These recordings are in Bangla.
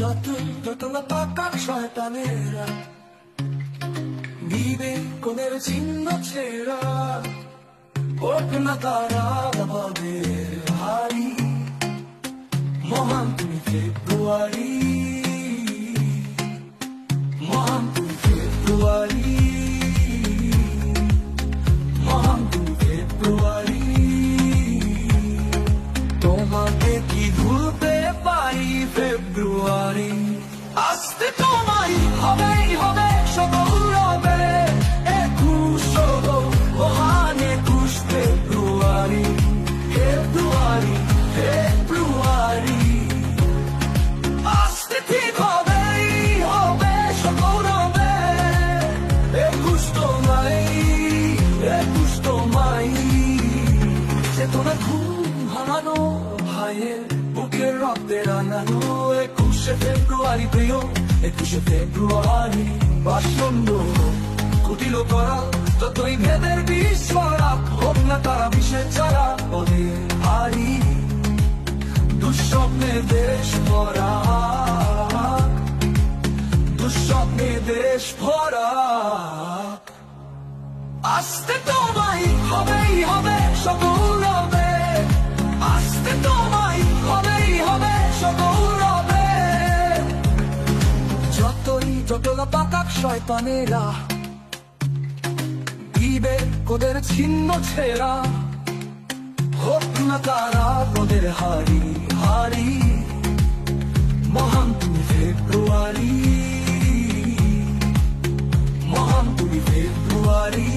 যত না পাকা শয়তানেরা বিবেকের চিহ্ন ছেঁড়া হোক না তারা আমাদের হারি। মহান তুমি ফেব্রুয়ারি, মহান তুমি ফেব্রুয়ারি, মহান তুমি ফেব্রুয়ারি। তোমাকে কি ভুলতে পারি ফেব্রুয়ারি। আসতে তোমায় হবেই হবে সগৌরবে 21 মহান 21 ফেব্রুয়ারি। ফেব্রুয়ারি ফেব্রুয়ারি আসতে ঠিক হবেই হবে সগৌরবে 21 তোমায় 21 তোমায়। চেতনা ঘুম ভাঙানো ভাইয়ের বুকের রক্তে রাঙানো 21 ফেব্রুয়ারি প্রিয় 21 ফেব্রুয়ারি। বাসন্দ কুটিল করা যতই ভেদের বিস্ফোরা হোক না তারা বিষের চারা ওদের হারি। দুঃস্বপ্নে দেশ ভরা, দুঃস্বপ্নে দেশ ভরা। আসতে তোমায় হবেই হবে সগৌরবে, আসতে তোমায় হবেই হবে সগৌরবে। যত না পাকা শয়তানেরা বিবেকের চিহ্ন ছেঁড়া হোক না তারা ওদের হারি হারি। মহান তুমি ফেব্রুয়ারি, মহান তুমি ফেব্রুয়ারি।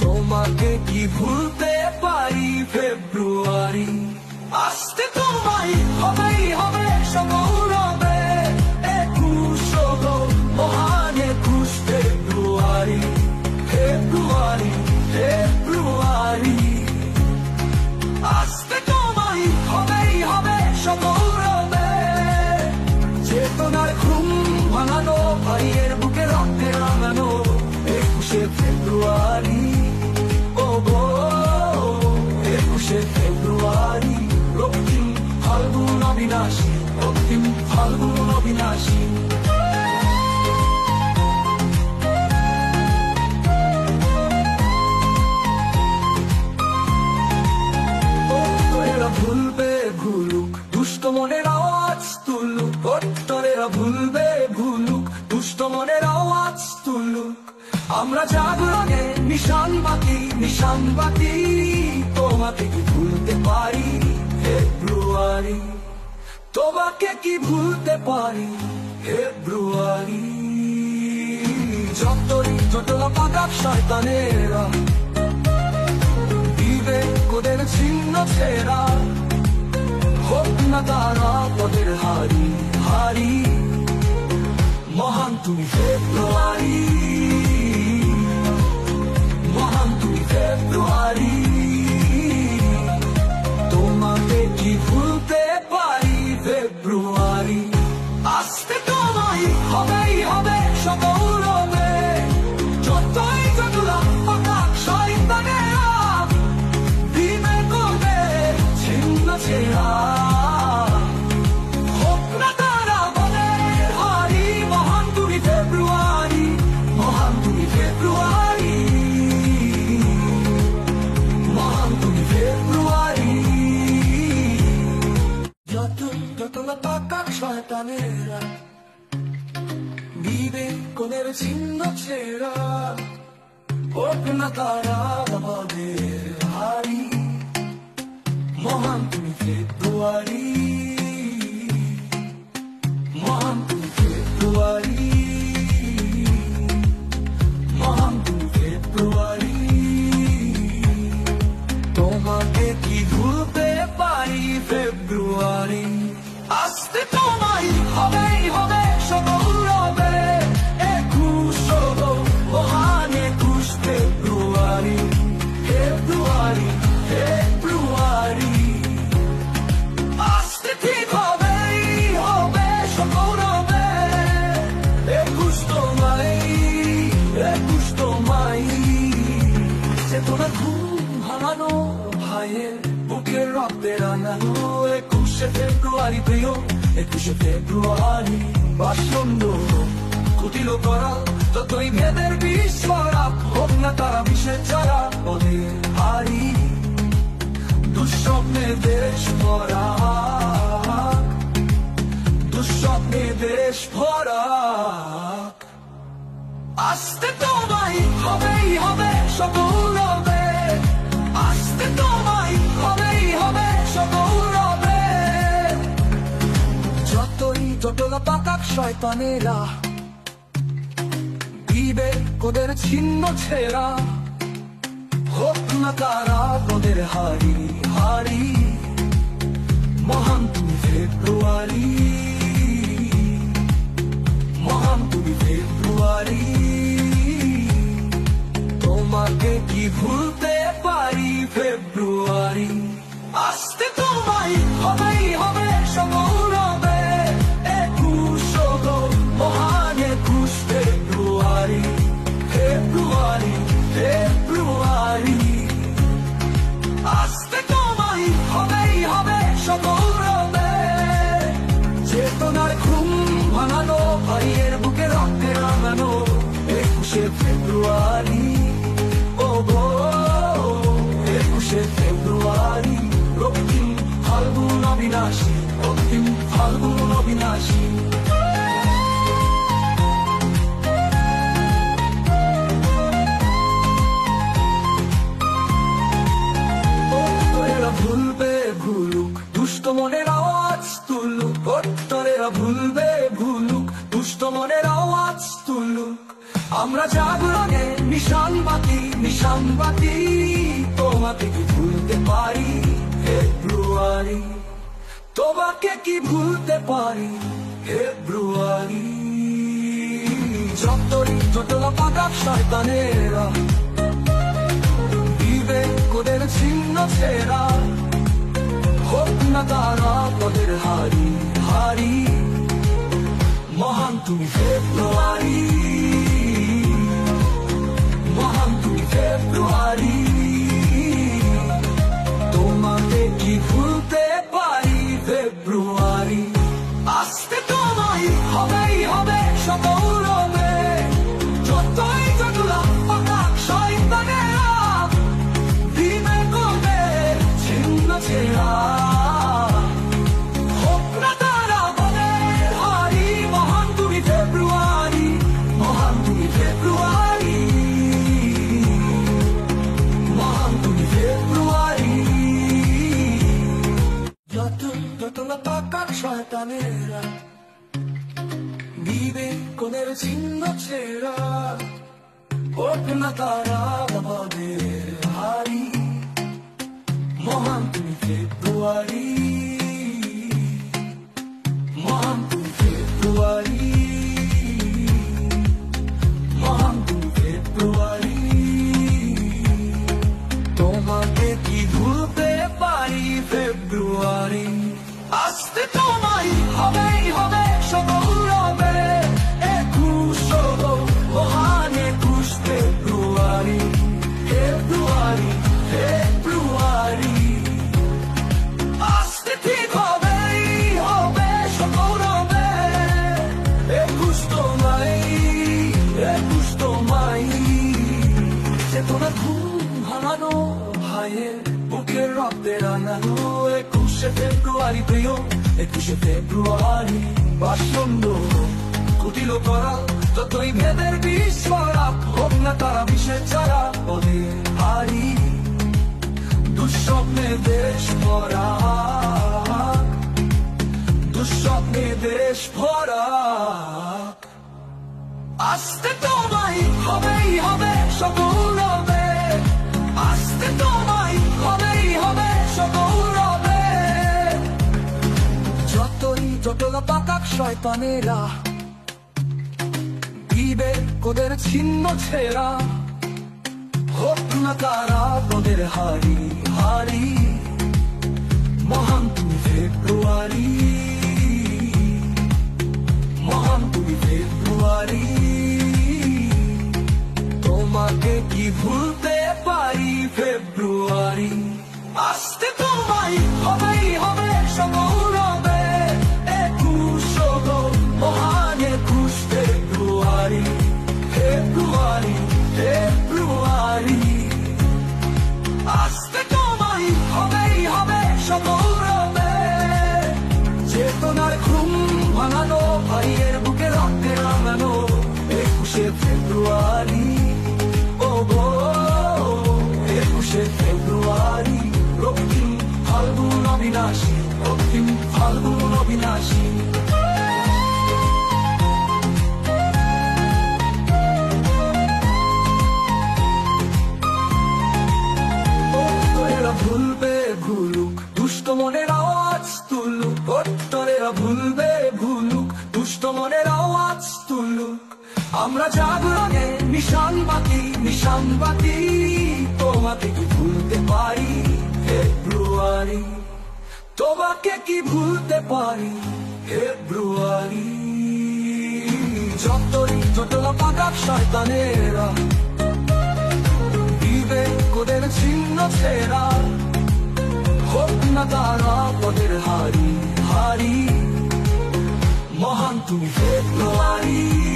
তোমাকে কি ভুলতে পারি ফেব্রুয়ারি। আসতে তোমায় হবেই হবে সগৌরবে 21 মহান 21 ফেব্রুয়ারি। ফেব্রুয়ারি ফেব্রুয়ারি আসতে তোমায় হবেই হবে সগৌরবে। চেতনার ঘুম ভাঙানো ভাইয়ের বুকে রক্তে রাঙানো 21 ফেব্রুয়ারি। ও গো 21 ফেব্রুয়ারি রক্তিম ফাল্গুন অবিনাশী, রক্তিম ফাল্গুন অবিনাশী। ভুলবে ভুলুক দুষ্ট মনের আওয়াজ তুলুক, ভোটারেরা ভুলবে ভুলুক দুষ্ট মনের আওয়াজ তুলুক। আমরা জাগরণে নিশান বাতি, নিশান বাতি। তোমাকে কি ভুলতে পারি ফেব্রুয়ারি, তোমাকে কি ভুলতে পারি ফেব্রুয়ারি। যত না পাকা শয়তানেরা বিবেকের চিহ্ন ছেঁড়া হোক না তারা ওদের হারি হারি। মহান তুমি ফেব্রুয়ারি, মহান তুমি ফেব্রুয়ারি। তোমাকে কি ভুলতে পারি ফেব্রুয়ারি। আসতে তোমায় হবেই হবে সগৌরবে যতই যতলা পাকা শয়তানেরা বিবেকের চিহ্ন ছেঁড়া হোক না তারা ওদের হারি। মহান তুমি ফেব্রুয়ারি, মহান তুমি ফেব্রুয়ারি, মহান তুমি ফেব্রুয়ারি। যত না পাকা শয়তানেরা বিবেকের চিহ্ন ছেঁড়া হোক না তারা আমাদের হারি। মহান তুমি ফেব্রুয়ারি, মহান তুমি ফেব্রুয়ারি, মহান তুমি ফেব্রুয়ারি। তোমাকে কি ভুলতে পারি ফেব্রুয়ারি। আসতে তোমায় হবেই হবে সগৌরবে 21 মহান 21 ফেব্রুয়ারি। ফেব্রুয়ারি ফেব্রুয়ারি আসতে ঠিক হবেই হবে সগৌরবে 21 তোমায় 21 তোমায়। চেতনা ঘুম ভাঙানো ভাইয়ের বুকের রক্তে রাঙানো 21 ফেব্রুয়ারি প্রিয় 21শে ফেব্রুয়ারি বাসন্দ কুটিল করা যতই ভেদের বিস্ফোরা হোক না তারা বিষে যারা ওদের হারি দুঃস্বপ্নে দেশ ভরা দুঃস্বপ্নে দেশ ভরা আসতে তোমায় হবেই হবে সগৌরবে আসতে তোমায় হবেই হবে সগৌরবে যতই জটলা পাকাক শয়তানেরা বিবেকদের ছিন্ন ছেঁড়া হোক না তারা ওদের হারি হারি মহান তুমি ফেব্রুয়ারি মহান তুমি ফেব্রুয়ারি তোমাকে কি ভুলতে পারি ফেব্রুয়ারি আসতে তোমায় হবেই হবে সগৌরবে 21 মহান 21 ফেব্রুয়ারি ফেব্রুয়ারি ফেব্রুয়ারি আসতে তোমায় হবেই হবে সগৌরবে চেতনার ঘুম ভাঙানো ভাইয়ের বুকে রক্তে রাঙানো 21শে ফেব্রুয়ারি ও গো 21শে ফেব্রুয়ারি রক্তিম ফাল্গুন অবিনাশী রক্তিম ফাল্গুন অবিনাশী ভুলবে ভুলুক দুষ্ট মনের আওয়াজ তুলুক ভোটারেরা ভুলবে ভুলুক দুষ্ট মনের আওয়াজ তুলুক আমরা জাগরণে নিশান বাতি তোমাকে কি ভুলতে পারি ফেব্রুয়ারি তোমাকে কি ভুলতে পারি ফেব্রুয়ারি যতই জটলা পাকাক শয়তানেরা বিবেকদের ছিন্ন ছেঁড়া হোক না তারা ওদের হারি হারি মহান তুমি ফেব্রুয়ারি মহান তুমি ফেব্রুয়ারি তোমাকে কি ভুলতে পারি ফেব্রুয়ারি আসতে তোমায় হবেই হবে সগৌরবে যতই জটলা পাকাক শয়তানেরা বিবেকদের ছিন্ন ছেঁড়া হোক না তারা ওদের হারি মহান তুমি ফেব্রুয়ারি মহান তুমি ফেব্রুয়ারি মহান তুমি ফেব্রুয়ারি জটলা পাকাক শয়তানেরা বিবেকদের ছিন্ন ছেঁড়া হোক না তারা ওদের হারি মহান তুমি ফেব্রুয়ারি মহান তুমি ফেব্রুয়ারি মহান তুমি ফেব্রুয়ারি তোমাকে কি ভুলতে পারি ফেব্রুয়ারি আসতে তোমায় হবেই হবে সগৌরবে 21 মহান 21 ফেব্রুয়ারি ফেব্রুয়ারি ফেব্রুয়ারি আসতে ঠিক হবেই হবে সগৌরবে 21 তোমায় চেতনা ঘুম ভাঙানো ভাইয়ের বুকের রক্তে রাঙানো 21শে ফেব্রুয়ারি প্রিয় 21শে ফেব্রুয়ারি বাসন্দ কুটিল করা যতই ভেদের বিস্ফোরা হোক না তারা বিষে যারা ওদের হারি দুঃস্বপ্নে দেশ ভরা দুঃস্বপ্নে দেশ ভরা আসতে তোমায় হবেই হবে সগৌরবে আসতে তোমায় হবেই হবে সগৌরবে যতই জটলা পাকাক শয়তানেরা বিবেকদের ছিন্ন ছেঁড়া হোক না তারা ওদের হারি হারি মহান তুমি ফেব্রুয়ারি মহান তুমি ফেব্রুয়ারি তোমাকে কি ভুলতে পারি ফেব্রুয়ারি আসতে তোমায় হবেই হবে সগৌরবে অবিনাশী অগ্রিম ফাল্গুন অবিনাশী ভুলবে ভুলুক দুষ্ট মনের আওয়াজ তুলুক ভক্তরেরা ভুলবে ভুলুক দুষ্ট মনের আওয়াজ তুলুক আমরা জাগরণে নিশান বাতি তোমাকে কি ভুলতে পারি ফেব্রুয়ারি তোমাকে কি ভুলতে পারি ফেব্রুয়ারি যতই জটলা পাকাক শয়তানেরা বিবেকদের চিহ্ন ছেড়া হোক না তারা পদের হারি মহান তুমি ফেব্রুয়ারি